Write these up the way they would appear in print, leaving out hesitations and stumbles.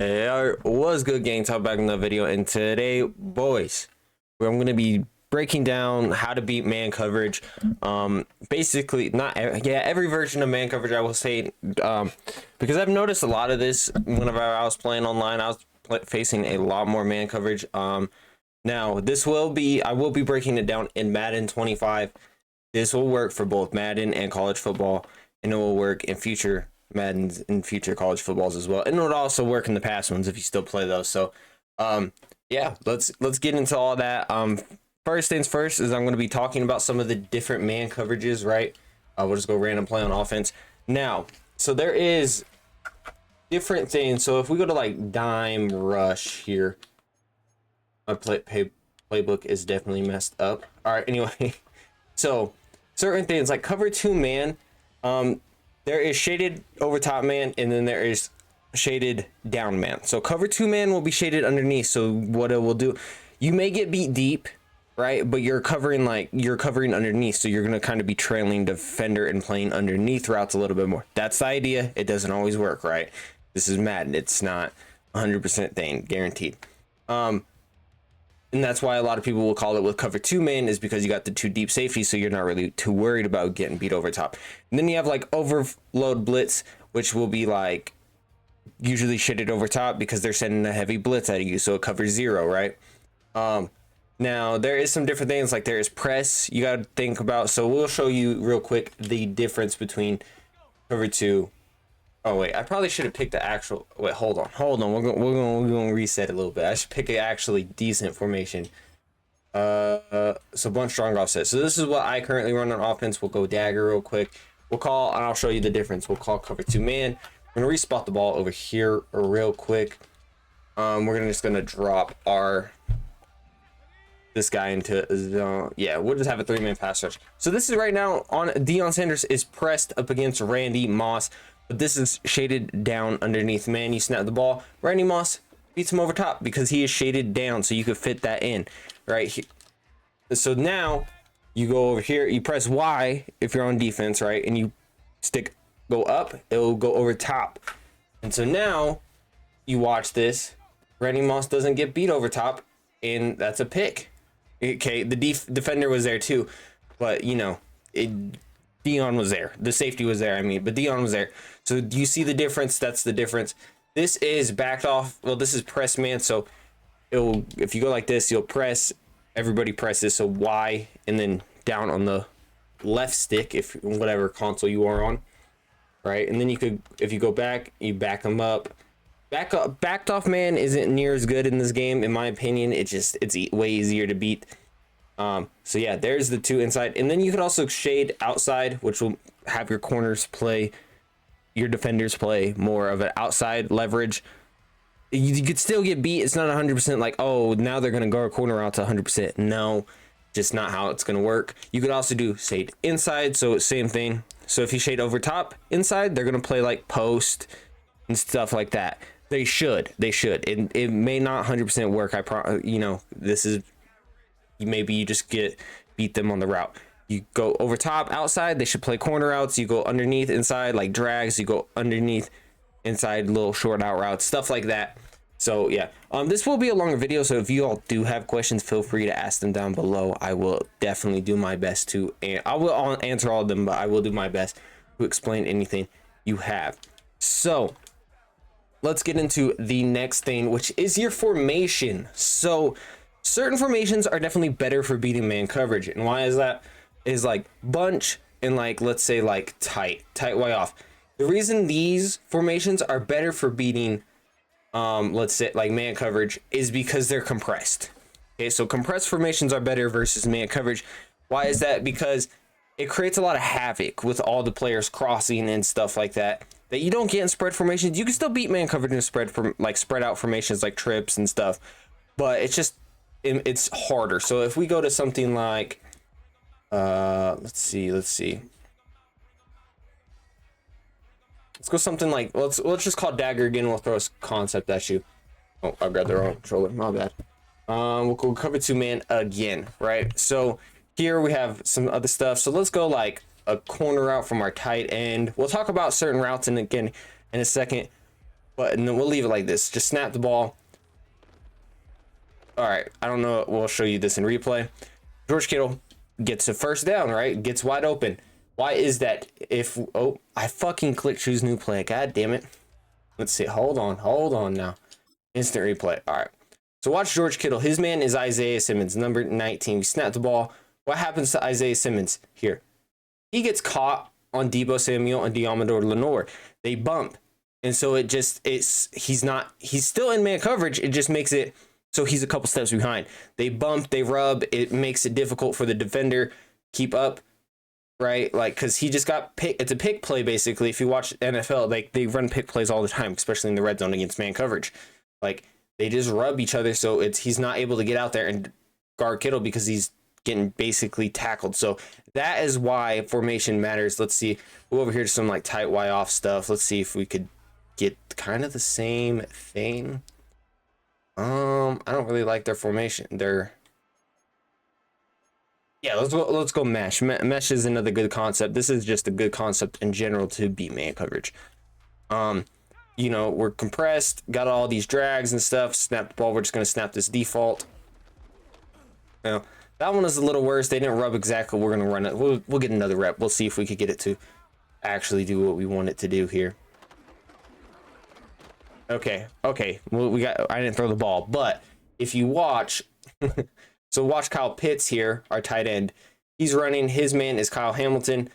Hey, what's good, gang? Talk back in the video, and today, boys, I'm gonna be breaking down how to beat man coverage. Basically, not every version of man coverage, I will say, because I've noticed a lot of this whenever I was playing online. I was facing a lot more man coverage. Now I will be breaking it down in Madden 25. This will work for both Madden and college football, and it will work in future Maddens and future college footballs as well, and it would also work in the past ones if you still play those. So yeah, let's get into all that. First things first is I'm going to be talking about some of the different man coverages, right? We'll just go random play on offense now. So there is different things. So if we go to like dime rush here, my playbook is definitely messed up. All right, anyway, so certain things like cover 2 man, there is shaded over top man, and then there is shaded down man. So cover 2 man will be shaded underneath. So what it will do, you may get beat deep, right? But you're covering underneath. So you're going to kind of be trailing defender and playing underneath routes a little bit more. That's the idea. It doesn't always work, right? This is Madden. It's not 100% thing guaranteed. And that's why a lot of people will call it with cover 2 man, is because you got the 2 deep safeties, so you're not really too worried about getting beat over top. And then you have like overload blitz, which will be like usually shitted over top because they're sending a heavy blitz at you, so it covers 0, right? Now there is some different things, like there is press you got to think about. So we'll show you real quick the difference between cover 2. Oh wait, I probably should have picked the actual. Wait, hold on. We're gonna reset a little bit. I should pick an actually decent formation. So bunch strong offset. So this is what I currently run on offense. We'll go dagger real quick. And I'll show you the difference. We'll call cover 2 man. We're gonna respot the ball over here real quick. We're just gonna drop this guy into zone. Yeah, we'll just have a 3-man pass rush. So this is right now on Deion Sanders is pressed up against Randy Moss. But this is shaded down underneath man. You snap the ball. Randy Moss beats him over top because he is shaded down, so you could fit that in right here. So now you go over here, you press Y if you're on defense, right? And you go up, it'll go over top. And so now you watch this. Randy Moss doesn't get beat over top, and that's a pick. Okay, the defender was there too, but you know, Deion was there. The safety was there, but Deion was there. So do you see the difference? That's the difference. This is backed off. Well, this is press man. So if you go like this, you'll press. Everybody presses. So Y and then down on the left stick, if whatever console you are on, right? And then you could, if you go back, you back them up. Backed off man isn't near as good in this game, in my opinion. It's way easier to beat. So yeah, there's the 2 inside, and then you could also shade outside, which will have your corners play, your defenders play more of an outside leverage. You could still get beat. It's not 100% like, oh, now they're gonna go a corner out to 100%. No, just not how it's gonna work. You could also do shade inside, so same thing. So if you shade over top inside, they're gonna play like post and stuff like that. They should. It may not 100% work. This is. Maybe you just beat them on the route. You go over top outside, they should play corner routes. You go underneath inside like drags. You go underneath inside little short out routes, stuff like that. So yeah, this will be a longer video, so if you all do have questions, feel free to ask them down below. I will definitely do my best to, and I will answer all of them, but I will do my best to explain anything you have. So let's get into the next thing, which is your formation. So certain formations are definitely better for beating man coverage. And why is that? Is like bunch and like, let's say like tight way off. The reason these formations are better for beating, let's say like man coverage, is because they're compressed. Okay, so compressed formations are better versus man coverage. Why is that? Because it creates a lot of havoc with all the players crossing and stuff like that you don't get in spread formations. You can still beat man coverage in spread out formations like trips and stuff, but it's harder. So if we go to something like let's see, let's go something like, let's just call dagger again. We'll throw a concept at you. Oh, I grabbed the wrong controller, my bad. We'll go cover 2 man again, right? So here we have some other stuff. So let's go like a corner route from our tight end. We'll talk about certain routes in a second. But and then we'll leave it like this. Just snap the ball. All right, I don't know. We'll show you this in replay. George Kittle gets a first down, right? Gets wide open. Why is that? If oh, I fucking clicked choose new play. God damn it. Let's see. Hold on now. Instant replay. All right. So watch George Kittle. His man is Isaiah Simmons, number 19. We snap the ball. What happens to Isaiah Simmons here? He gets caught on Deebo Samuel and Diamador Lenore. They bump. And so he's still in man coverage. It just makes it so he's a couple steps behind. They bump, they rub. It makes it difficult for the defender keep up, right? Like, because he just got picked. It's a pick play, basically. If you watch NFL, like, they run pick plays all the time, especially in the red zone against man coverage. Like, they just rub each other, so he's not able to get out there and guard Kittle because he's getting basically tackled. So that is why formation matters. Let's see. We'll over here to some like tight Y off stuff. Let's see if we could get kind of the same thing. I don't really like their formation. Yeah, let's go mesh. Mesh is another good concept. This is just a good concept in general to beat man coverage. You know, we're compressed, got all these drags and stuff. Snap the ball. We're just gonna snap this default. Now that one is a little worse. They didn't rub exactly. We're gonna run it. We'll get another rep. We'll see if we could get it to actually do what we want it to do here. Okay. Well, I didn't throw the ball, but if you watch, so watch Kyle Pitts here, our tight end. He's running. His man is Kyle Hamilton.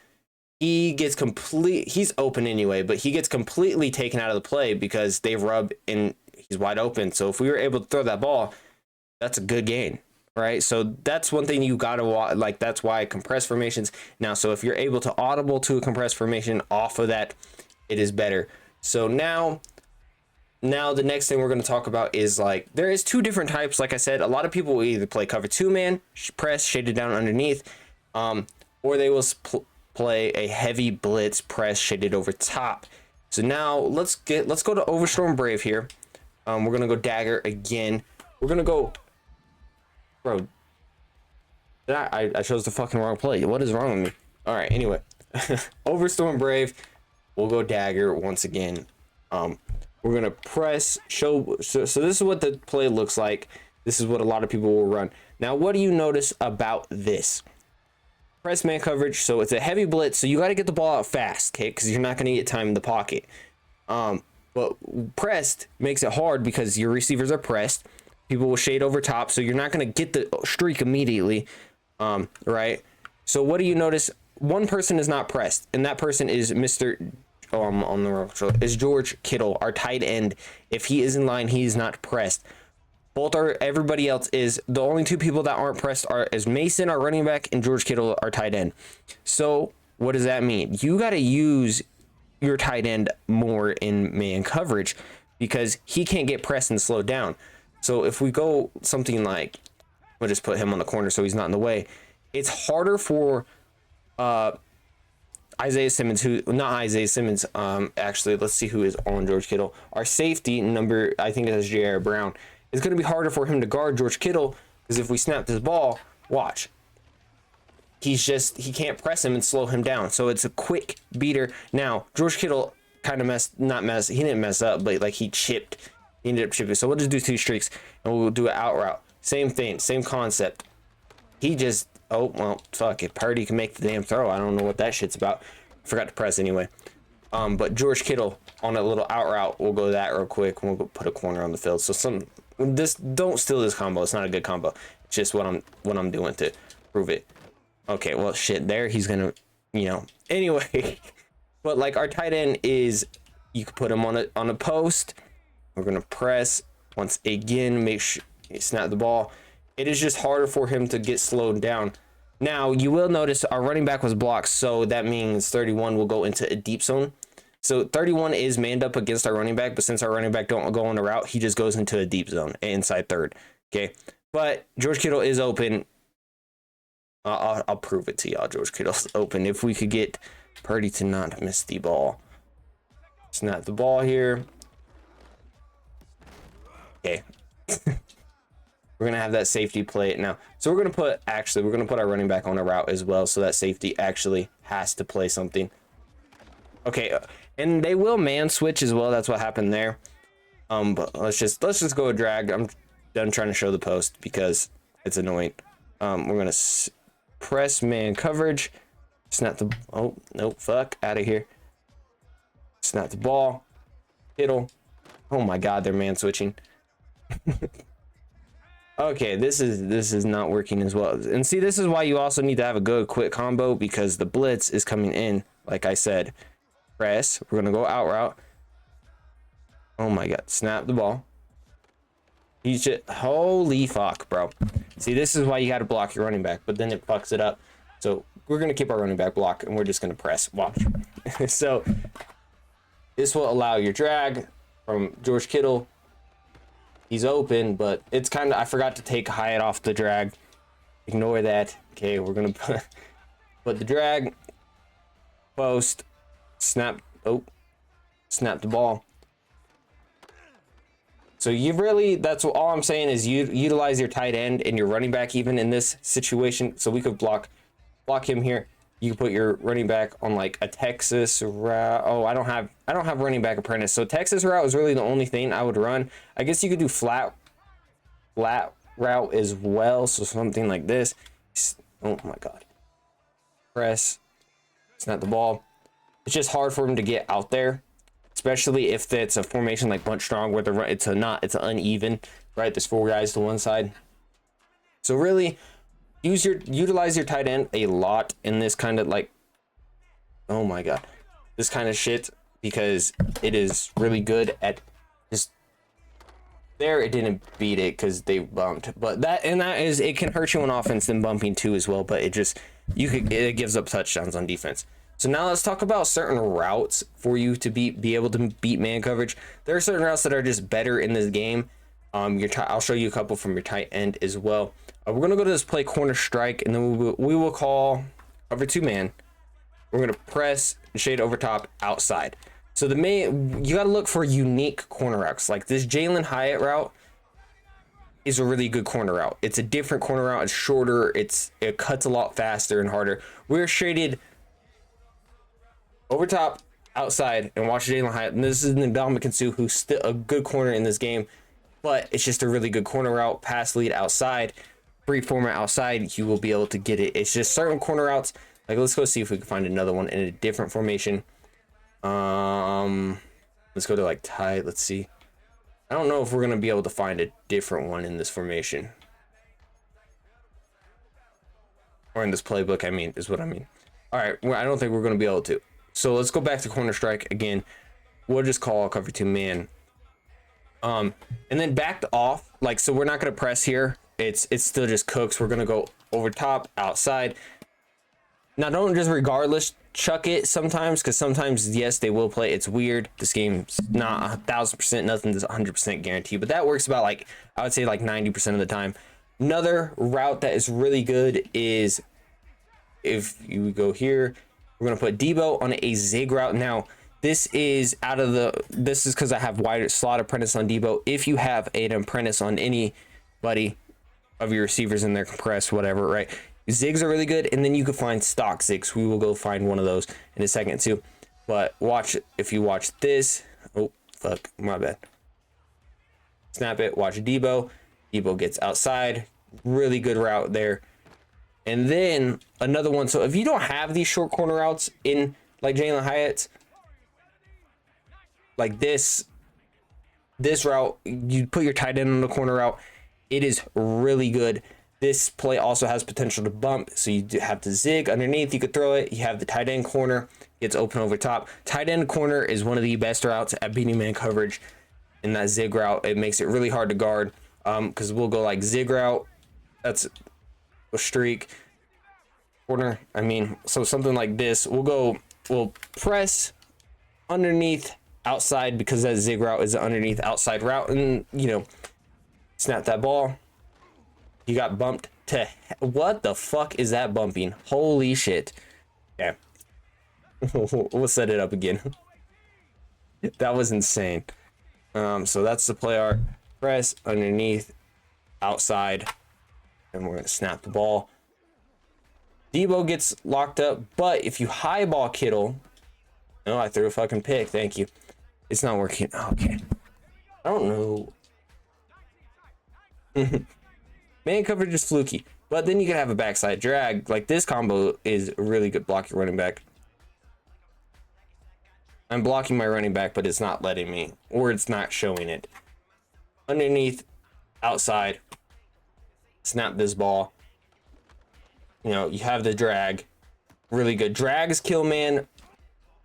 He's open anyway, but he gets completely taken out of the play because they rub and he's wide open. So if we were able to throw that ball, that's a good gain, right? So that's one thing you gotta watch. Like, that's why compressed formations. Now, so if you're able to audible to a compressed formation off of that, it is better. So now the next thing we're going to talk about is, like, there is two different types. Like I said, a lot of people will either play cover 2-man, press, shaded down underneath, or they will play a heavy blitz, press, shaded over top. So now let's go to Overstorm Brave here. We're going to go dagger again. We're going to go, bro, I chose the fucking wrong play. What is wrong with me? All right, anyway, Overstorm Brave, we'll go dagger once again. We're gonna press so this is what the play looks like. This is what a lot of people will run. Now, what do you notice about this? Press man coverage, so it's a heavy blitz, so you got to get the ball out fast, okay? Because you're not gonna get time in the pocket. But pressed makes it hard because your receivers are pressed. People will shade over top, so you're not gonna get the streak immediately, right? So what do you notice? One person is not pressed, and that person is Mr. Oh, I'm on the wrong show. Is George Kittle, our tight end. If he is in line, he is not pressed. Everybody else is. The only two people that aren't pressed is Mason, our running back, and George Kittle, our tight end. So what does that mean? You got to use your tight end more in man coverage because he can't get pressed and slowed down. So if we go something like, we'll just put him on the corner so he's not in the way. It's harder for Isaiah Simmons, actually, let's see who is on George Kittle. Our safety number, I think it is J.R. Brown. It's going to be harder for him to guard George Kittle because if we snap this ball, watch. He can't press him and slow him down. So it's a quick beater. Now, George Kittle kind of he didn't mess up, but like he ended up chipping. So we'll just do 2 streaks and we'll do an out route. Same thing, same concept. Oh, well, fuck it. Purdy can make the damn throw. I don't know what that shit's about. Forgot to press anyway. But George Kittle on a little out route, we'll go that real quick. We'll go put a corner on the field. So don't steal this combo. It's not a good combo. It's just what I'm doing to prove it. Okay, well, shit. There, he's gonna, Anyway, but like our tight end is, you could put him on a post. We're gonna press once again. Make sure you snap the ball. It is just harder for him to get slowed down. Now, you will notice our running back was blocked, so that means 31 will go into a deep zone. So 31 is manned up against our running back, but since our running back don't go on the route, he just goes into a deep zone, inside third. Okay, but George Kittle is open. I'll prove it to y'all. George Kittle's open. If we could get Purdy to not miss the ball. Snap the ball here. Okay. We're going to have that safety play it now. So we're going to put our running back on a route as well. So that safety actually has to play something. Okay. And they will man switch as well. That's what happened there. But let's just go with drag. I'm done trying to show the post because it's annoying. We're gonna press man coverage. Snap the, oh no, fuck out of here. Snap the ball. Kittle. Oh my god, they're man switching. Okay, this is not working as well. And see, this is why you also need to have a good quick combo, because the blitz is coming in. Like I said, press. We're gonna go out route. Oh my god, snap the ball. He's just, holy fuck, bro. See, this is why you gotta block your running back, but then it fucks it up. So we're gonna keep our running back block, and we're just gonna press. Watch. So this will allow your drag from George Kittle. He's open, but it's kind of, I forgot to take Hyatt off the drag. Ignore that. Okay, we're gonna put the drag, post, snap, oh, snap the ball. So you really, that's what, all I'm saying is you utilize your tight end and your running back even in this situation. So we could block him here. You can put your running back on like a Texas route. Oh, I don't have running back apprentice. So Texas route is really the only thing I would run. I guess you could do flat route as well. So something like this. Oh my god. Press. Snap the ball. It's just hard for him to get out there, especially if it's a formation like bunch strong where it's uneven, right? There's 4 guys to one side. So really, utilize your tight end a lot in this kind of like, oh my god, this kind of shit, because it is really good at just there. It didn't beat it because they bumped, but that is, it can hurt you on offense than bumping too as well, but it just, it gives up touchdowns on defense. So now let's talk about certain routes for you to be able to beat man coverage. There are certain routes that are just better in this game. I'll show you a couple from your tight end as well. We're gonna go to this play corner strike, and then we will call cover 2 man. We're gonna press and shade over top outside. So you gotta look for unique corner routes. Like this Jalen Hyatt route is a really good corner route. It's a different corner route. It's shorter. It cuts a lot faster and harder. We're shaded over top outside, and watch Jalen Hyatt. And this is Ndamukong Suh, who's still a good corner in this game, but it's just a really good corner route. Pass lead outside. Free format outside, you will be able to get it. It's just certain corner routes. Like, let's go see if we can find another one in a different formation. Let's go to like tight. Let's see. I don't know if we're gonna be able to find a different one in this formation or in this playbook. I mean, is what I mean. All right, well, I don't think we're gonna be able to. So let's go back to corner strike again. We'll just call cover 2 man. And then backed off. Like, so we're not gonna press here. It's still just cooks. We're gonna go over top outside. Now don't just regardless chuck it sometimes, because sometimes yes they will play. It's weird. This game's not 1000%, nothing is 100% guaranteed, but that works about, like, I would say like 90% of the time. Another route that is really good is if you go here, we're gonna put Debo on a zig route. Now this is because I have wide slot apprentice on Debo. If you have an apprentice on anybody of your receivers in their compress, whatever, right? Zigs are really good, and then you can find stock zigs. We will go find one of those in a second too. But watch, if you watch this, oh fuck, my bad. Snap it, watch Debo. Debo gets outside, really good route there. And then another one. So if you don't have these short corner routes in like Jalen Hyatt's, like this route, you put your tight end on the corner route. It is really good. This play also has potential to bump, so you have to zig underneath. You could throw it. You have the tight end corner. It's open over top. Tight end corner is one of the best routes at beating man coverage in that zig route. It makes it really hard to guard, because we'll go like zig route. That's a streak. Corner, I mean, so something like this. We'll press underneath outside, because that zig route is an underneath outside route, and snap that ball. You got bumped to, what the fuck is that bumping? Holy shit. Yeah. We'll set it up again. That was insane. So that's the play art. Press underneath outside, and we're gonna snap the ball. Debo gets locked up, but if you highball Kittle, no, I threw a fucking pick. Thank you. It's not working. Okay. I don't know. Man coverage is fluky, but then you can have a backside drag. Like this combo is really good blocking running back. I'm blocking my running back, but it's not letting me, or it's not showing it. Underneath, outside, snap this ball. You know, you have the drag. Really good. Drags kill man,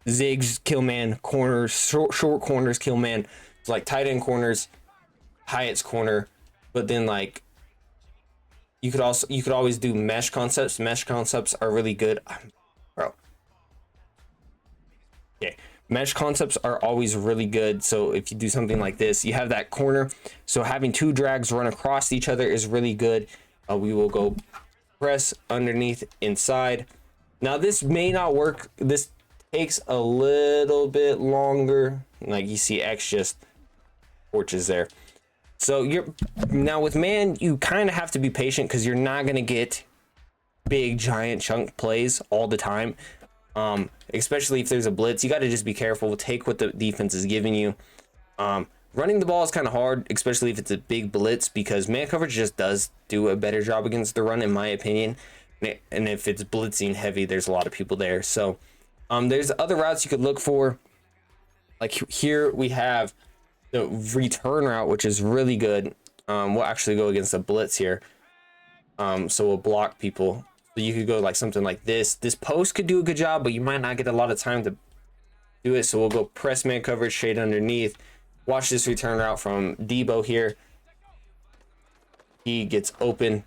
zigs kill man, corners, short corners kill man. It's like tight end corners, Hyatt's corner, but then like you could always do mesh concepts. Mesh concepts are really good, bro. Okay, mesh concepts are always really good. So if you do something like this, you have that corner. So having two drags run across each other is really good. We will go press underneath inside. Now this may not work. This takes a little bit longer. Like you see X just torches there. So you're now with man, you kind of have to be patient because you're not going to get big giant chunk plays all the time. Especially if there's a blitz, you got to just be careful. Take what the defense is giving you. Running the ball is kind of hard, especially if it's a big blitz, because man coverage just does do a better job against the run, in my opinion. And if it's blitzing heavy, there's a lot of people there. So there's other routes you could look for. Like here we have the return route, which is really good. We'll actually go against a blitz here. So we'll block people. So you could go like something like this. This post could do a good job, but you might not get a lot of time to do it. So we'll go press man coverage, shade underneath. Watch this return route from Debo here. He gets open.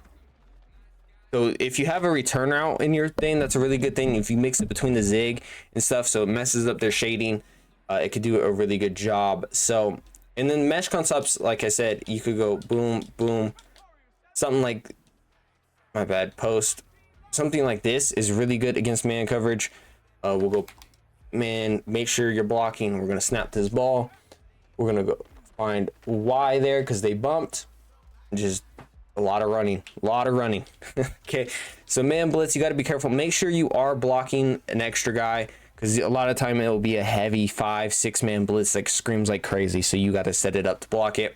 So if you have a return route in your thing, that's a really good thing. If you mix it between the zig and stuff, so it messes up their shading, it could do a really good job. So, and then mesh concepts, like I said, you could go boom, boom, something like, my bad, post. Something like this is really good against man coverage. We'll go, man, make sure you're blocking. We're going to snap this ball. We're going to go find Y there because they bumped. Just a lot of running. Okay, so man blitz, you got to be careful. Make sure you are blocking an extra guy because a lot of time it will be a heavy 5-6 man blitz that screams like crazy. So you got to set it up to block it.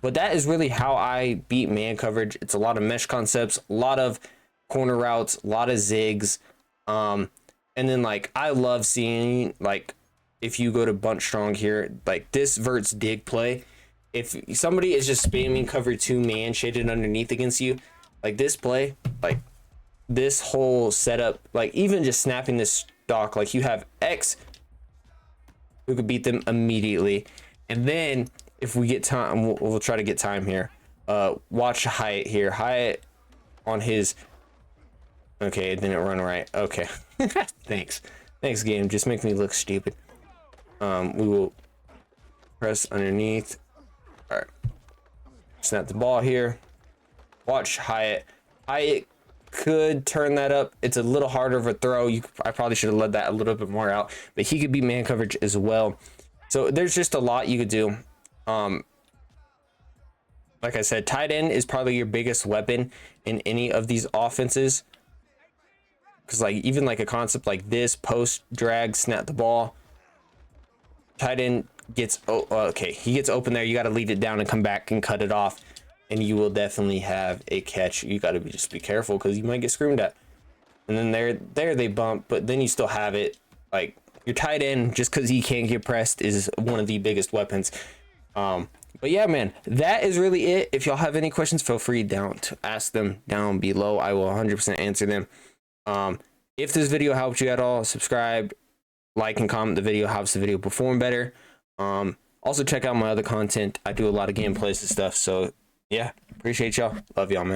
But that is really how I beat man coverage. It's a lot of mesh concepts, a lot of corner routes, a lot of zigs. And then like I love seeing like if you go to bunch strong here, like this verts dig play. If somebody is just spamming cover 2 man shaded underneath against you, like this play, like this whole setup, like even just snapping this stock, like you have X who could beat them immediately. And then if we get time, we'll try to get time here. Watch Hyatt here. Hyatt on his, okay, it didn't run right. Okay. Thanks game, just make me look stupid. We will press underneath. All right, snap the ball here. Watch Hyatt. Hyatt could turn that up. It's a little harder of a throw. I probably should have let that a little bit more out, but he could be man coverage as well. So there's just a lot you could do. Like I said, tight end is probably your biggest weapon in any of these offenses. Because like even like a concept like this, post drag, snap the ball. Tight end gets okay, he gets open there. You got to lead it down and come back and cut it off, and you will definitely have a catch. You got to just be careful because you might get screamed at. And then there they bump, but then you still have it. Like your tight end, just because he can't get pressed, is one of the biggest weapons. But yeah, man, that is really it. If y'all have any questions, feel free to ask them down below. I will 100% answer them. If this video helped you at all, subscribe, like, and comment the video. Helps the video perform better. Also check out my other content. I do a lot of gameplays and stuff. So yeah, appreciate y'all. Love y'all, man.